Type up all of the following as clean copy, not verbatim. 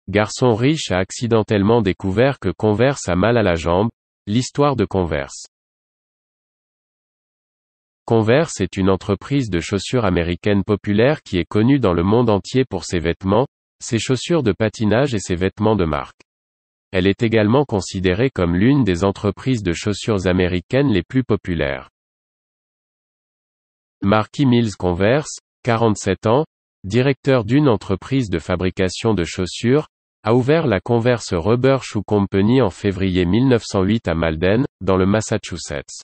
garçon riche a accidentellement découvert que Converse a mal à la jambe, l'histoire de Converse. Converse est une entreprise de chaussures américaine populaire qui est connue dans le monde entier pour ses vêtements, ses chaussures de patinage et ses vêtements de marque. Elle est également considérée comme l'une des entreprises de chaussures américaines les plus populaires. Marky Mills Converse, 47 ans, directeur d'une entreprise de fabrication de chaussures, a ouvert la Converse Rubber Shoe Company en février 1908 à Malden, dans le Massachusetts.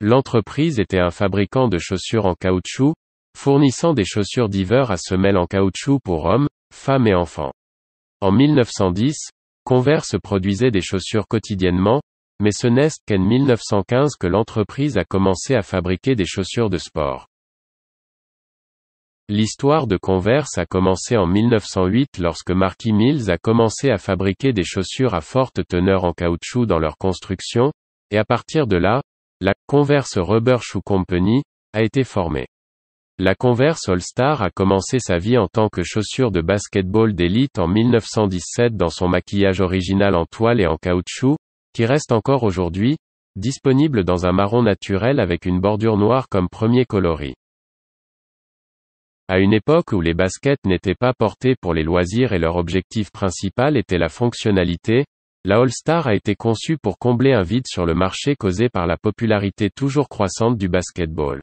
L'entreprise était un fabricant de chaussures en caoutchouc, fournissant des chaussures d'hiver à semelles en caoutchouc pour hommes, femmes et enfants. En 1910, Converse produisait des chaussures quotidiennement, mais ce n'est qu'en 1915 que l'entreprise a commencé à fabriquer des chaussures de sport. L'histoire de Converse a commencé en 1908 lorsque Marky Mills a commencé à fabriquer des chaussures à forte teneur en caoutchouc dans leur construction, et à partir de là, la Converse Rubber Shoe Company a été formée. La Converse All-Star a commencé sa vie en tant que chaussure de basketball d'élite en 1917 dans son maquillage original en toile et en caoutchouc, qui reste encore aujourd'hui, disponible dans un marron naturel avec une bordure noire comme premier coloris. À une époque où les baskets n'étaient pas portées pour les loisirs et leur objectif principal était la fonctionnalité, la All-Star a été conçue pour combler un vide sur le marché causé par la popularité toujours croissante du basketball.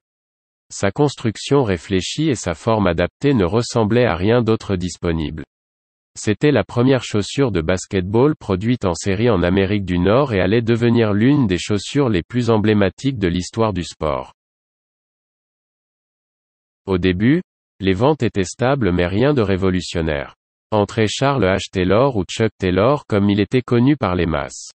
Sa construction réfléchie et sa forme adaptée ne ressemblaient à rien d'autre disponible. C'était la première chaussure de basketball produite en série en Amérique du Nord et allait devenir l'une des chaussures les plus emblématiques de l'histoire du sport. Au début, les ventes étaient stables mais rien de révolutionnaire. Entrait Charles H. Taylor ou Chuck Taylor comme il était connu par les masses.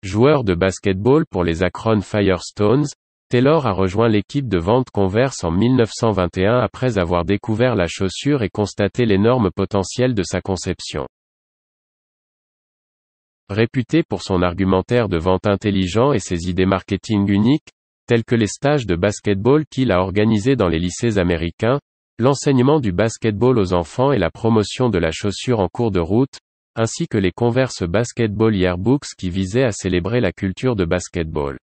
Joueur de basketball pour les Akron Firestones, Taylor a rejoint l'équipe de vente Converse en 1921 après avoir découvert la chaussure et constaté l'énorme potentiel de sa conception. Réputé pour son argumentaire de vente intelligent et ses idées marketing uniques, telles que les stages de basketball qu'il a organisés dans les lycées américains, l'enseignement du basketball aux enfants et la promotion de la chaussure en cours de route, ainsi que les Converse Basketball Yearbooks qui visaient à célébrer la culture de basketball.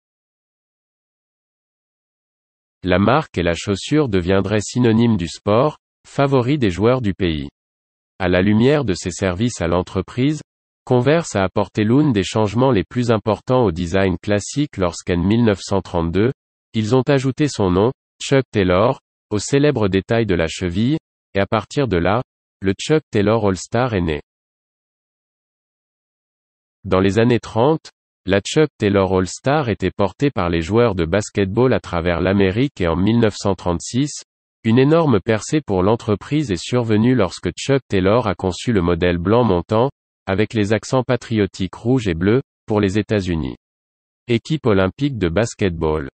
La marque et la chaussure deviendraient synonymes du sport, favori des joueurs du pays. À la lumière de ses services à l'entreprise, Converse a apporté l'un des changements les plus importants au design classique lorsqu'en 1932, ils ont ajouté son nom, Chuck Taylor, au célèbre détail de la cheville, et à partir de là, le Chuck Taylor All-Star est né. Dans les années 30, la Chuck Taylor All-Star était portée par les joueurs de basketball à travers l'Amérique et en 1936, une énorme percée pour l'entreprise est survenue lorsque Chuck Taylor a conçu le modèle blanc montant, avec les accents patriotiques rouge et bleu, pour les États-Unis. Équipe olympique de basketball.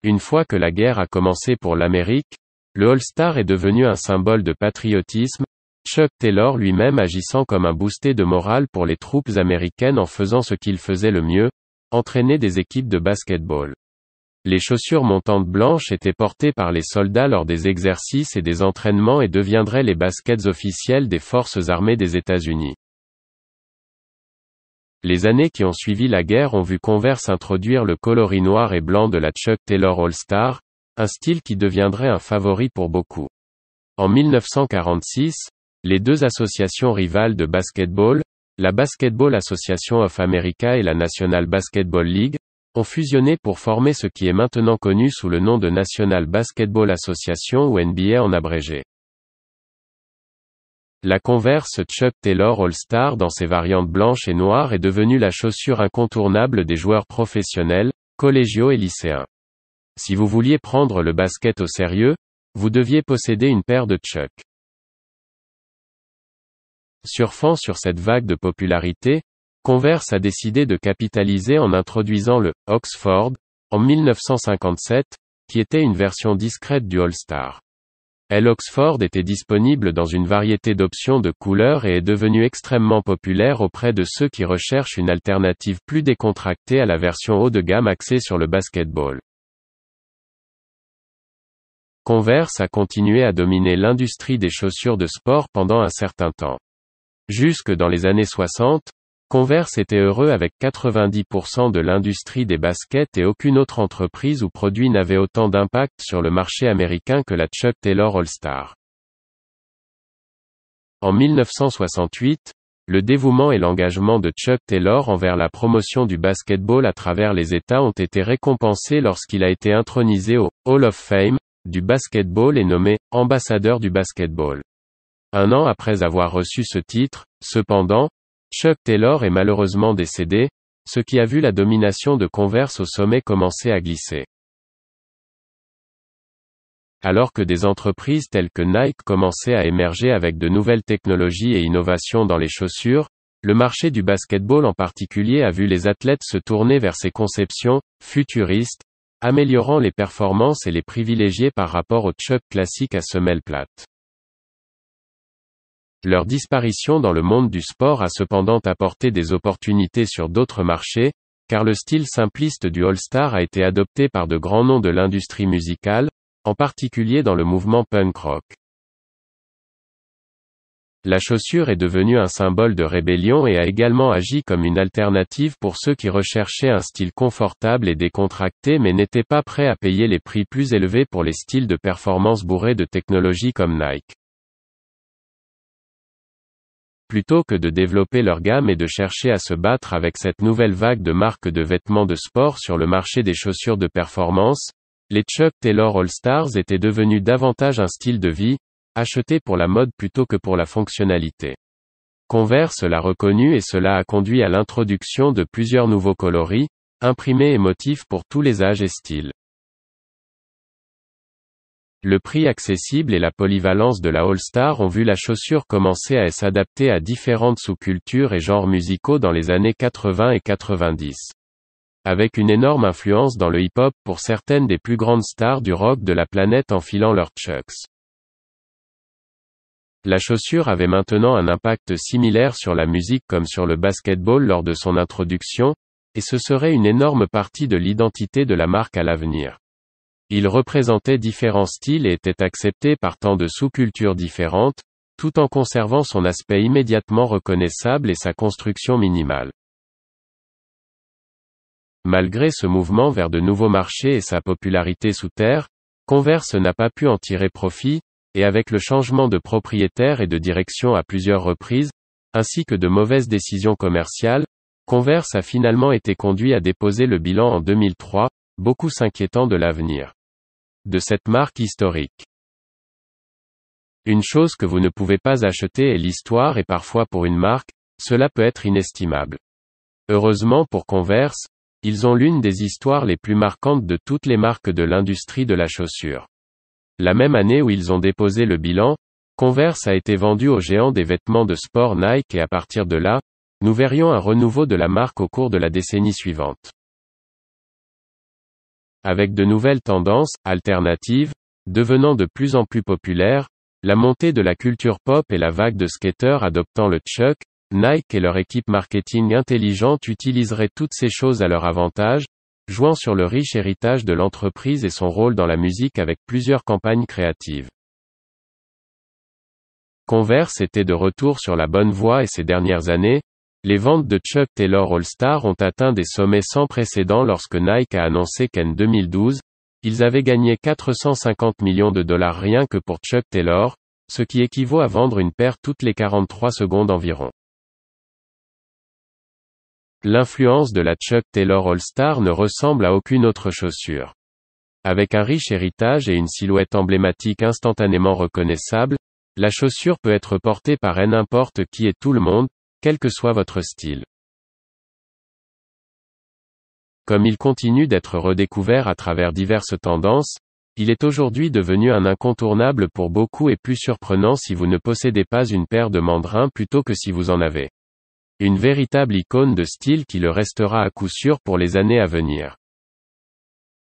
Une fois que la guerre a commencé pour l'Amérique, le All-Star est devenu un symbole de patriotisme, Chuck Taylor lui-même agissant comme un boosté de morale pour les troupes américaines en faisant ce qu'il faisait le mieux, entraîner des équipes de basketball. Les chaussures montantes blanches étaient portées par les soldats lors des exercices et des entraînements et deviendraient les baskets officielles des forces armées des États-Unis. Les années qui ont suivi la guerre ont vu Converse introduire le coloris noir et blanc de la Chuck Taylor All-Star, un style qui deviendrait un favori pour beaucoup. En 1946, les deux associations rivales de basketball, la Basketball Association of America et la National Basketball League, ont fusionné pour former ce qui est maintenant connu sous le nom de National Basketball Association ou NBA en abrégé. La Converse Chuck Taylor All-Star dans ses variantes blanches et noires est devenue la chaussure incontournable des joueurs professionnels, collégiaux et lycéens. Si vous vouliez prendre le basket au sérieux, vous deviez posséder une paire de Chuck. Surfant sur cette vague de popularité, Converse a décidé de capitaliser en introduisant le Oxford, en 1957, qui était une version discrète du All-Star. L'Oxford était disponible dans une variété d'options de couleurs et est devenu extrêmement populaire auprès de ceux qui recherchent une alternative plus décontractée à la version haut de gamme axée sur le basketball. Converse a continué à dominer l'industrie des chaussures de sport pendant un certain temps. Jusque dans les années 60, Converse était heureux avec 90% de l'industrie des baskets et aucune autre entreprise ou produit n'avait autant d'impact sur le marché américain que la Chuck Taylor All-Star. En 1968, le dévouement et l'engagement de Chuck Taylor envers la promotion du basketball à travers les États ont été récompensés lorsqu'il a été intronisé au Hall of Fame du basketball et nommé ambassadeur du basketball. Un an après avoir reçu ce titre, cependant, Chuck Taylor est malheureusement décédé, ce qui a vu la domination de Converse au sommet commencer à glisser. Alors que des entreprises telles que Nike commençaient à émerger avec de nouvelles technologies et innovations dans les chaussures, le marché du basketball en particulier a vu les athlètes se tourner vers ces conceptions futuristes, améliorant les performances et les privilégier par rapport aux Chuck classiques à semelle plate. Leur disparition dans le monde du sport a cependant apporté des opportunités sur d'autres marchés, car le style simpliste du All-Star a été adopté par de grands noms de l'industrie musicale, en particulier dans le mouvement punk rock. La chaussure est devenue un symbole de rébellion et a également agi comme une alternative pour ceux qui recherchaient un style confortable et décontracté mais n'étaient pas prêts à payer les prix plus élevés pour les styles de performance bourrés de technologie comme Nike. Plutôt que de développer leur gamme et de chercher à se battre avec cette nouvelle vague de marques de vêtements de sport sur le marché des chaussures de performance, les Chuck Taylor All-Stars étaient devenus davantage un style de vie, acheté pour la mode plutôt que pour la fonctionnalité. Converse l'a reconnu et cela a conduit à l'introduction de plusieurs nouveaux coloris, imprimés et motifs pour tous les âges et styles. Le prix accessible et la polyvalence de la All-Star ont vu la chaussure commencer à s'adapter à différentes sous-cultures et genres musicaux dans les années 80 et 90. Avec une énorme influence dans le hip-hop pour certaines des plus grandes stars du rock de la planète enfilant leurs Chucks. La chaussure avait maintenant un impact similaire sur la musique comme sur le basketball lors de son introduction, et ce serait une énorme partie de l'identité de la marque à l'avenir. Il représentait différents styles et était accepté par tant de sous-cultures différentes, tout en conservant son aspect immédiatement reconnaissable et sa construction minimale. Malgré ce mouvement vers de nouveaux marchés et sa popularité sous terre, Converse n'a pas pu en tirer profit, et avec le changement de propriétaire et de direction à plusieurs reprises, ainsi que de mauvaises décisions commerciales, Converse a finalement été conduit à déposer le bilan en 2003, beaucoup s'inquiétant de l'avenir de cette marque historique. Une chose que vous ne pouvez pas acheter est l'histoire et parfois pour une marque, cela peut être inestimable. Heureusement pour Converse, ils ont l'une des histoires les plus marquantes de toutes les marques de l'industrie de la chaussure. La même année où ils ont déposé le bilan, Converse a été vendu au géant des vêtements de sport Nike et à partir de là, nous verrions un renouveau de la marque au cours de la décennie suivante. Avec de nouvelles tendances, alternatives, devenant de plus en plus populaires, la montée de la culture pop et la vague de skateurs adoptant le Chuck, Nike et leur équipe marketing intelligente utiliseraient toutes ces choses à leur avantage, jouant sur le riche héritage de l'entreprise et son rôle dans la musique avec plusieurs campagnes créatives. Converse était de retour sur la bonne voie et ces dernières années, les ventes de Chuck Taylor All-Star ont atteint des sommets sans précédent lorsque Nike a annoncé qu'en 2012, ils avaient gagné 450 millions de dollars rien que pour Chuck Taylor, ce qui équivaut à vendre une paire toutes les 43 secondes environ. L'influence de la Chuck Taylor All-Star ne ressemble à aucune autre chaussure. Avec un riche héritage et une silhouette emblématique instantanément reconnaissable, la chaussure peut être portée par n'importe qui et tout le monde, quel que soit votre style. Comme il continue d'être redécouvert à travers diverses tendances, il est aujourd'hui devenu un incontournable pour beaucoup et plus surprenant si vous ne possédez pas une paire de mandrins plutôt que si vous en avez. Une véritable icône de style qui le restera à coup sûr pour les années à venir.